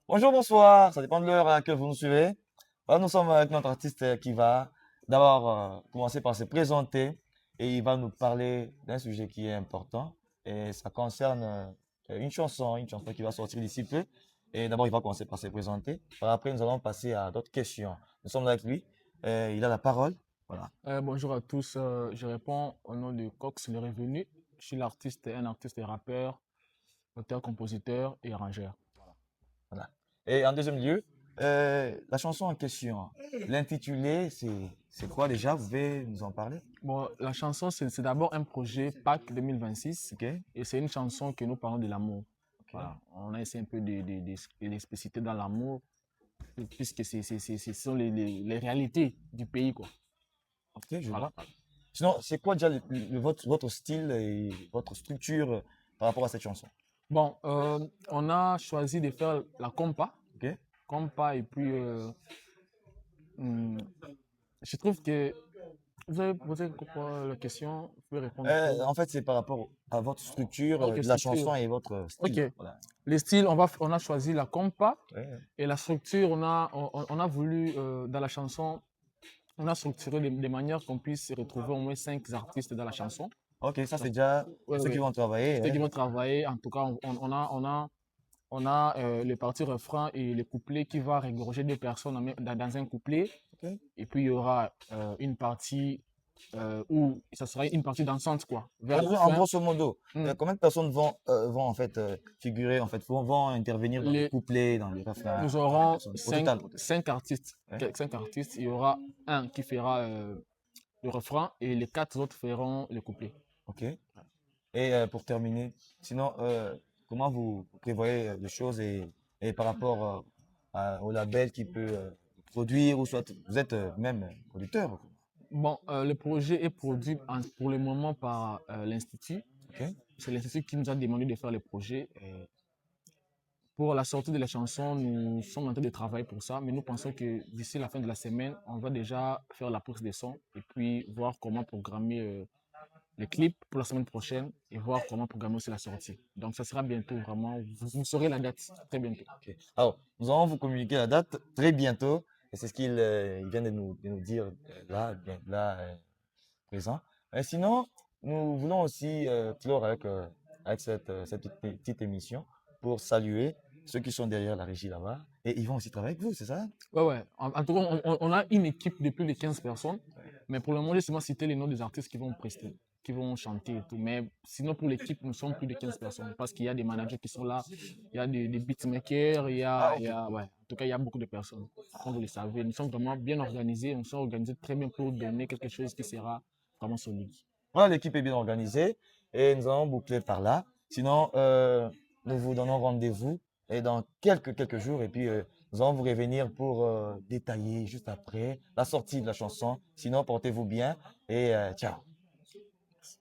Bonjour, bonsoir, ça dépend de l'heure à laquelle vous nous suivez. Voilà, nous sommes avec notre artiste qui va d'abord commencer par se présenter et il va nous parler d'un sujet qui est important et ça concerne une chanson qui va sortir d'ici peu. Et d'abord, il va commencer par se présenter. Par après, nous allons passer à d'autres questions. Nous sommes là avec lui. Il a la parole. Voilà. Bonjour à tous, je réponds au nom de Cox le Revenu. Je suis un artiste et rappeur, auteur, compositeur et arrangeur. Voilà. Et en deuxième lieu, la chanson en question, l'intitulé, c'est quoi déjà? Vous pouvez nous en parler? Bon, la chanson, c'est d'abord un projet Pâques 2026 Ok? et c'est une chanson que nous parlons de l'amour. Ok? Voilà, on a essayé un peu de l'expliciter dans l'amour, puisque ce sont les réalités du pays, quoi. Ok, je Voilà. vois. Sinon, c'est quoi déjà votre style et votre structure par rapport à cette chanson? Bon, on a choisi de faire la compa, Ok? et puis hum, je trouve que vous avez posé quoi, la question, vous pouvez répondre plus. En fait, c'est par rapport à votre structure Ok, de la structure. chanson et votre Ok. style. Voilà. Les styles, on a choisi la compa Ouais. et la structure, on a voulu, dans la chanson, on a structuré de manière qu'on puisse retrouver au moins cinq artistes dans la chanson. Ok, ça c'est Donc, déjà ouais, ceux qui ouais. vont travailler. Ceux qui Hein. vont travailler, en tout cas, on a les parties refrain et les couplets qui va regorger deux personnes dans un couplet. Ok. Et puis, il y aura une partie où ça sera une partie dansante, quoi, vers la En fin. grosso modo, Hmm. combien de personnes vont en fait figurer, en fait, vont intervenir dans les Les, couplets, dans les refrains? Nous Combien de aurons personnes? Au total, au total. cinq artistes. Ouais. Cinq artistes. Il y aura un qui fera le refrain et les quatre autres feront le couplet. Ok. Et pour terminer, sinon, comment vous prévoyez les choses et par rapport au label qui peut produire ou soit vous êtes même producteur. Bon, le projet est produit pour le moment par l'Institut. Ok? C'est l'Institut qui nous a demandé de faire le projet. Pour la sortie de la chanson, nous sommes en train de travailler pour ça, mais nous pensons que d'ici la fin de la semaine, on va déjà faire la prise de son et puis voir comment programmer les clips pour la semaine prochaine et voir comment programmer aussi la sortie. Donc, ça sera bientôt vraiment. Vous saurez la date très bientôt. Ok. Alors, nous allons vous communiquer la date très bientôt. Et c'est ce qu'il il vient de nous dire là, bien, là présent. Sinon, nous voulons aussi clore avec cette petite émission pour saluer ceux qui sont derrière la régie là-bas. Et ils vont aussi travailler avec vous, c'est ça? Ouais, ouais. En tout cas, on a une équipe de plus de 15 personnes. Mais pour le moment, j'ai seulement cité les noms des artistes qui vont prester, qui vont chanter et tout. Mais sinon, pour l'équipe, nous sommes plus de 15 personnes. Parce qu'il y a des managers qui sont là, il y a des beatmakers, Ah, il y ok. a, ouais. En tout cas, il y a beaucoup de personnes. Comme vous le savez, nous sommes vraiment bien organisés. Nous sommes organisés très bien pour donner quelque chose qui sera vraiment solide. Voilà, l'équipe est bien organisée et nous allons boucler par là. Sinon, nous vous donnons rendez-vous et dans quelques jours et puis nous allons vous revenir pour détailler juste après la sortie de la chanson. Sinon, portez-vous bien et ciao.